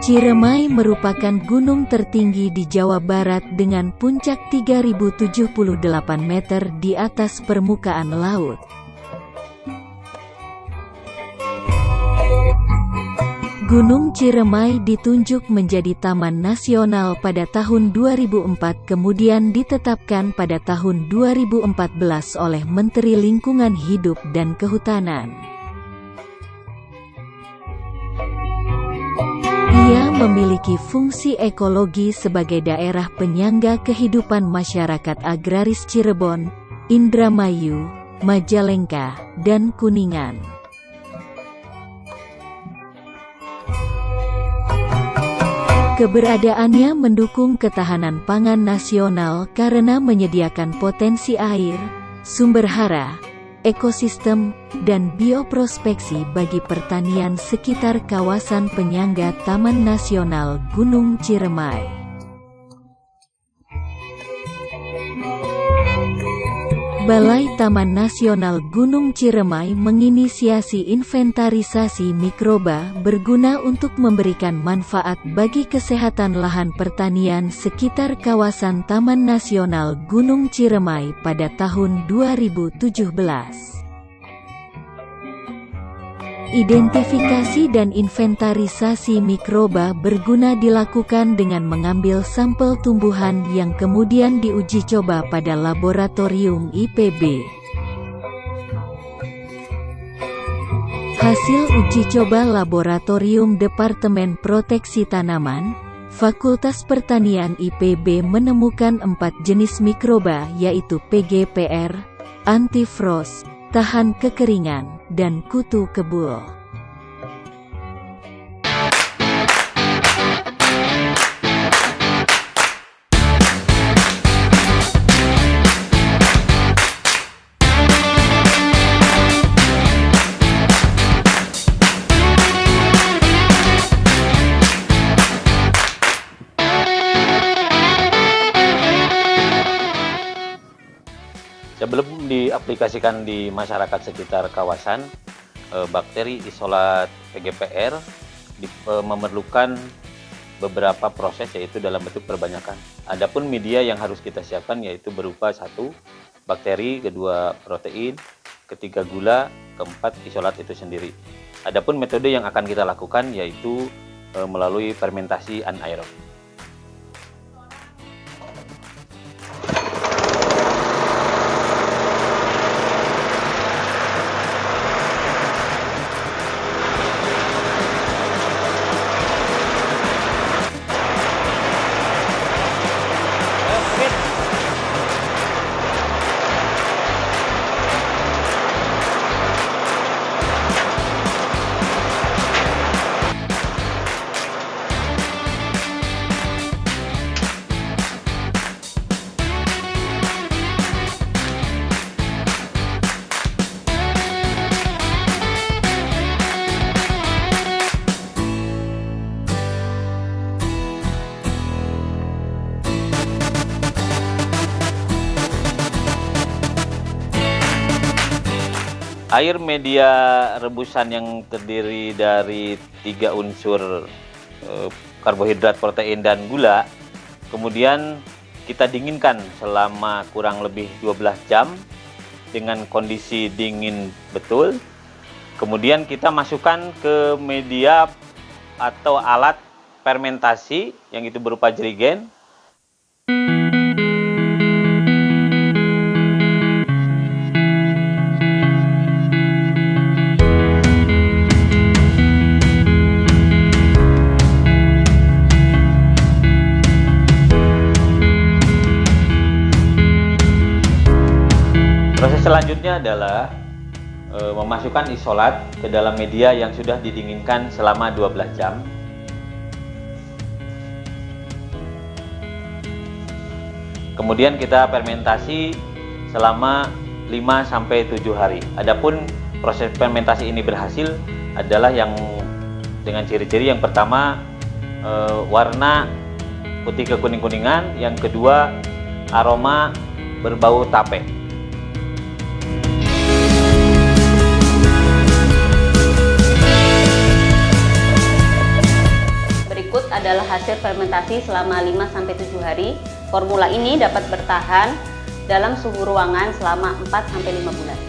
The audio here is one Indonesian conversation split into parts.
Ciremai merupakan gunung tertinggi di Jawa Barat dengan puncak 3078 meter di atas permukaan laut. Gunung Ciremai ditunjuk menjadi Taman Nasional pada tahun 2004, kemudian ditetapkan pada tahun 2014 oleh Menteri Lingkungan Hidup dan Kehutanan. Ia memiliki fungsi ekologi sebagai daerah penyangga kehidupan masyarakat agraris Cirebon, Indramayu, Majalengka, dan Kuningan. Keberadaannya mendukung ketahanan pangan nasional karena menyediakan potensi air, sumber hara, ekosistem, dan bioprospeksi bagi pertanian sekitar kawasan penyangga Taman Nasional Gunung Ciremai. Balai Taman Nasional Gunung Ciremai menginisiasi inventarisasi mikroba berguna untuk memberikan manfaat bagi kesehatan lahan pertanian sekitar kawasan Taman Nasional Gunung Ciremai pada tahun 2017. Identifikasi dan inventarisasi mikroba berguna dilakukan dengan mengambil sampel tumbuhan yang kemudian diuji coba pada laboratorium IPB. Hasil uji coba laboratorium Departemen Proteksi Tanaman, Fakultas Pertanian IPB menemukan 4 jenis mikroba yaitu PGPR, antifrost, tahan kekeringan, dan kutu kebul. Sebelum diaplikasikan di masyarakat sekitar kawasan, bakteri isolat PGPR memerlukan beberapa proses, yaitu dalam bentuk perbanyakan. Adapun media yang harus kita siapkan yaitu berupa 1, bakteri, 2, protein, 3, gula, 4, isolat itu sendiri. Adapun metode yang akan kita lakukan yaitu melalui fermentasi anaerob. Air media rebusan yang terdiri dari 3 unsur karbohidrat, protein, dan gula, kemudian kita dinginkan selama kurang lebih 12 jam dengan kondisi dingin betul. Kemudian kita masukkan ke media atau alat fermentasi yang itu berupa jerigen. Proses selanjutnya adalah memasukkan isolat ke dalam media yang sudah didinginkan selama 12 jam. Kemudian kita fermentasi selama 5-7 hari. Adapun proses fermentasi ini berhasil adalah yang dengan ciri-ciri yang pertama warna putih kekuning-kuningan, yang kedua aroma berbau tape. Berikut adalah hasil fermentasi selama 5-7 hari. Formula ini dapat bertahan dalam suhu ruangan selama 4-5 bulan.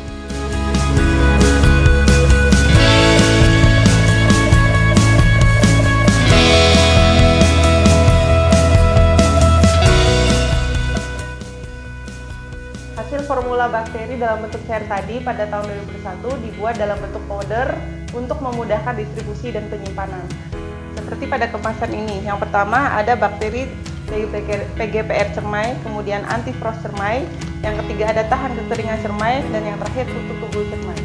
Hasil formula bakteri dalam bentuk cair tadi pada tahun 2001 dibuat dalam bentuk powder untuk memudahkan distribusi dan penyimpanan. Seperti pada kemasan ini, yang pertama ada bakteri PGPR cermai, kemudian anti-frost cermai, yang ketiga ada tahan kekeringan cermai, dan yang terakhir tutup tubul cermai.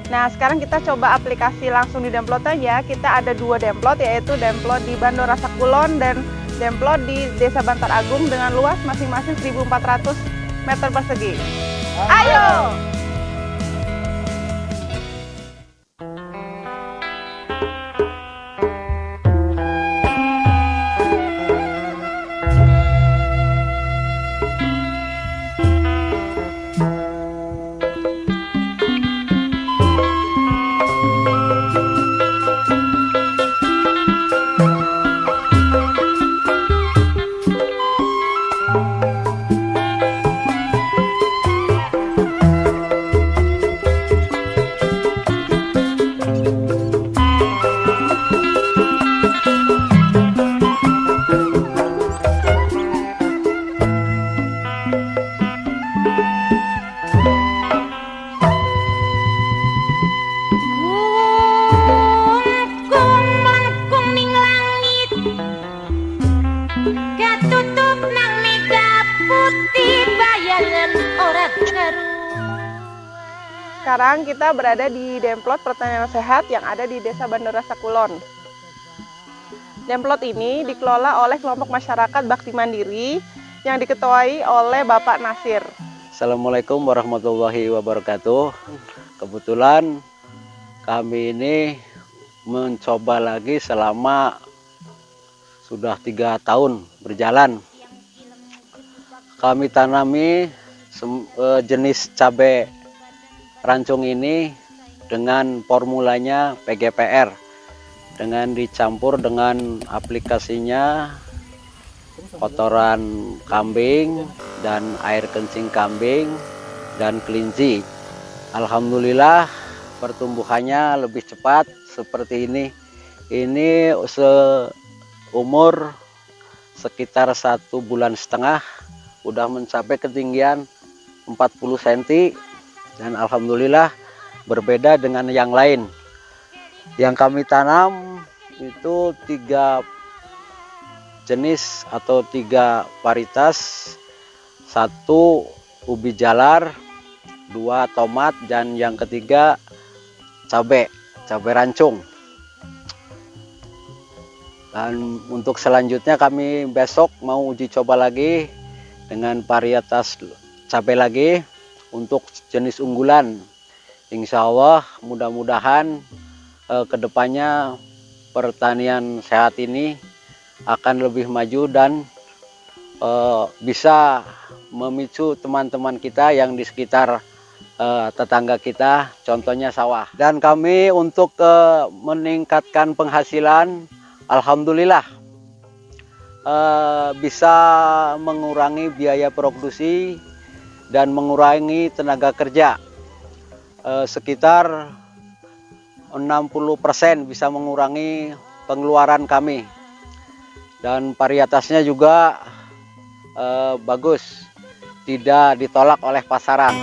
Nah, sekarang kita coba aplikasi langsung di Demplot aja. Kita ada 2 Demplot, yaitu Demplot di Bandora Sakulon dan Demplot di Desa Bantar Agung dengan luas masing-masing 1.400 meter persegi. Ayo! Sekarang kita berada di Demplot Pertanian Sehat yang ada di Desa Bandora Sakulon. Demplot ini dikelola oleh kelompok masyarakat bakti mandiri yang diketuai oleh Bapak Nasir. Assalamualaikum warahmatullahi wabarakatuh. Kebetulan kami ini mencoba lagi selama sudah 3 tahun berjalan. Kami tanami jenis cabai rancung ini dengan formulanya PGPR, dengan dicampur dengan aplikasinya kotoran kambing dan air kencing kambing dan kelinci. Alhamdulillah pertumbuhannya lebih cepat seperti ini. Ini seumur sekitar 1,5 bulan udah mencapai ketinggian 40 cm. Dan alhamdulillah berbeda dengan yang lain. Yang kami tanam itu 3 jenis atau 3 varietas. 1 ubi jalar, 2 tomat, dan yang ketiga cabai rancung. Dan untuk selanjutnya kami besok mau uji coba lagi dengan varietas cabai lagi untuk jenis unggulan. Insya Allah mudah-mudahan kedepannya pertanian sehat ini akan lebih maju dan bisa memicu teman-teman kita yang di sekitar tetangga kita, contohnya sawah. Dan kami untuk meningkatkan penghasilan, alhamdulillah bisa mengurangi biaya produksi dan mengurangi tenaga kerja. Sekitar 60% bisa mengurangi pengeluaran kami. Dan varietasnya juga bagus, tidak ditolak oleh pasaran.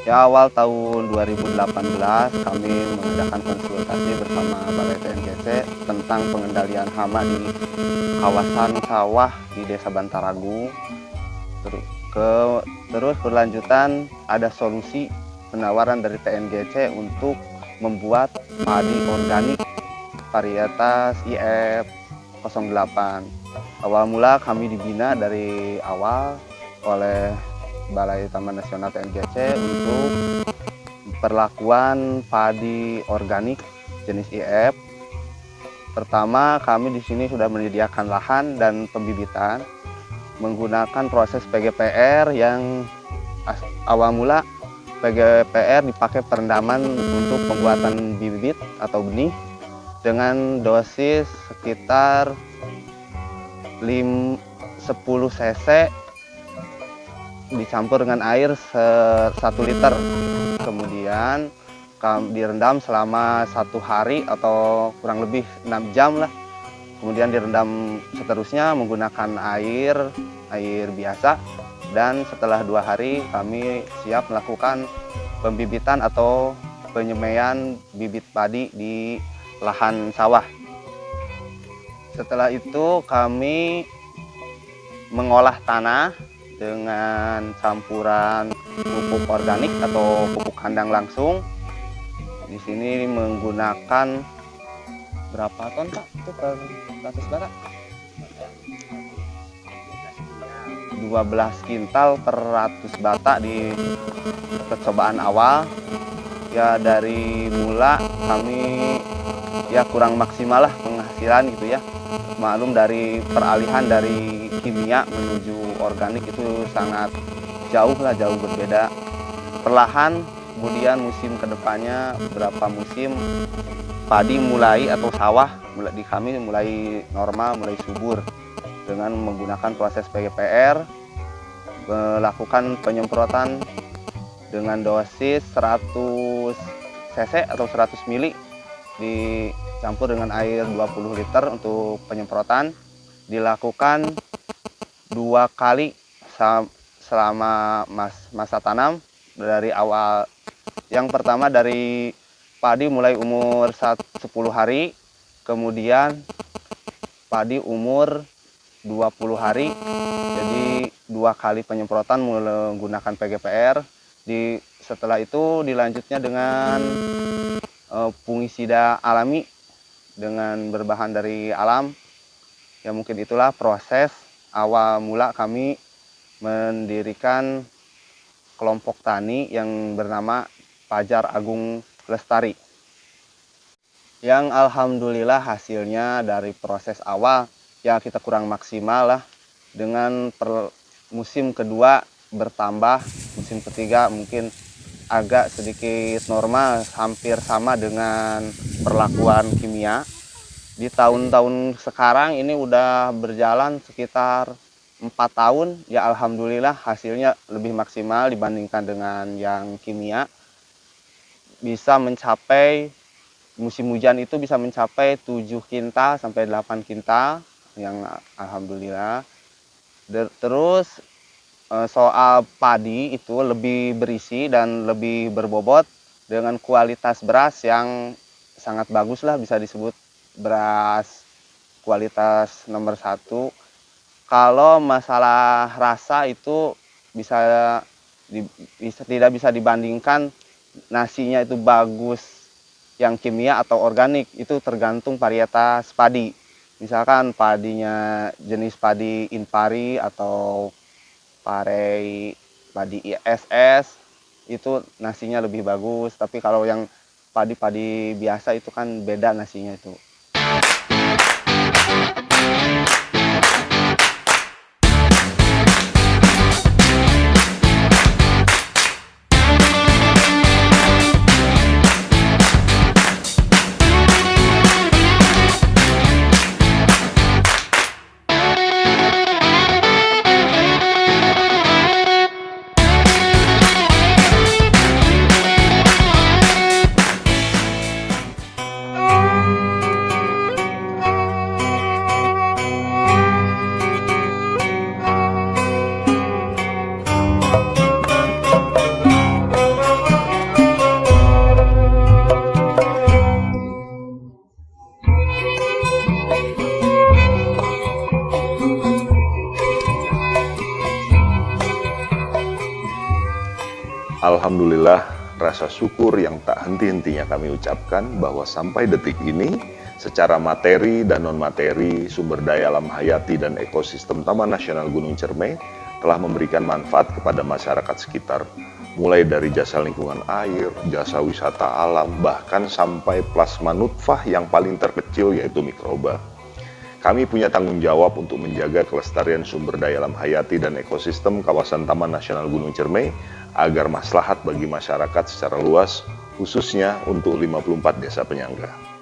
Ya, awal tahun 2018 kami mengadakan konsultasi bersama Balai TNGC tentang pengendalian hama di kawasan sawah di Desa Bantaragung. Terus berlanjutan ada solusi penawaran dari TNGC untuk membuat padi organik varietas IF 08. Awal mula kami dibina dari awal oleh Balai Taman Nasional TNGC untuk perlakuan padi organik jenis IF. Pertama, kami di sini sudah menyediakan lahan dan pembibitan menggunakan proses PGPR yang awal mula PGPR dipakai perendaman untuk pembuatan bibit atau benih dengan dosis sekitar 10 cc dicampur dengan air 1 liter, kemudian direndam selama 1 hari atau kurang lebih 6 jam lah. Kemudian direndam seterusnya menggunakan air biasa, dan setelah 2 hari kami siap melakukan pembibitan atau penyemaian bibit padi di lahan sawah. Setelah itu kami mengolah tanah dengan campuran pupuk organik atau pupuk kandang langsung. Di sini menggunakan berapa ton Pak? Itu per 100 bata? 12 kintal per 100 bata di percobaan awal. Ya, dari mula kami ya kurang maksimal lah penghasilan gitu ya. Maklum dari peralihan dari kimia menuju organik itu sangat jauh berbeda. Perlahan kemudian musim kedepannya berapa musim padi mulai atau sawah di kami mulai normal, mulai subur dengan menggunakan proses PGPR, melakukan penyemprotan dengan dosis 100 cc atau 100 ml dicampur dengan air 20 liter untuk penyemprotan. Dilakukan 2 kali selama masa tanam dari awal. Yang pertama dari padi mulai umur 10 hari, kemudian padi umur 20 hari. Jadi 2 kali penyemprotan menggunakan PGPR. Setelah itu dilanjutnya dengan fungisida alami dengan berbahan dari alam. Ya, mungkin itulah proses awal mula kami mendirikan kelompok tani yang bernama Fajar Agung Lestari. Yang alhamdulillah hasilnya dari proses awal ya kita kurang maksimal lah. Dengan musim kedua bertambah, musim ketiga mungkin agak sedikit normal, hampir sama dengan perlakuan kimia. Di tahun-tahun sekarang ini udah berjalan sekitar 4 tahun, ya alhamdulillah hasilnya lebih maksimal dibandingkan dengan yang kimia. Bisa mencapai, musim hujan itu bisa mencapai 7 kintal sampai 8 kintal, yang alhamdulillah. Terus soal padi itu lebih berisi dan lebih berbobot dengan kualitas beras yang sangat bagus lah, bisa disebut beras kualitas nomor 1. Kalau masalah rasa itu tidak bisa dibandingkan nasinya itu bagus yang kimia atau organik, itu tergantung varietas padi. Misalkan padinya jenis padi Inpari atau padi ISS itu nasinya lebih bagus, tapi kalau yang padi-padi biasa itu kan beda nasinya itu. Alhamdulillah, rasa syukur yang tak henti-hentinya kami ucapkan bahwa sampai detik ini, secara materi dan non-materi, sumber daya alam hayati dan ekosistem Taman Nasional Gunung Ciremai telah memberikan manfaat kepada masyarakat sekitar, mulai dari jasa lingkungan air, jasa wisata alam, bahkan sampai plasma nutfah yang paling terkecil yaitu mikroba. Kami punya tanggung jawab untuk menjaga kelestarian sumber daya alam hayati dan ekosistem kawasan Taman Nasional Gunung Ciremai agar maslahat bagi masyarakat secara luas, khususnya untuk 54 desa penyangga.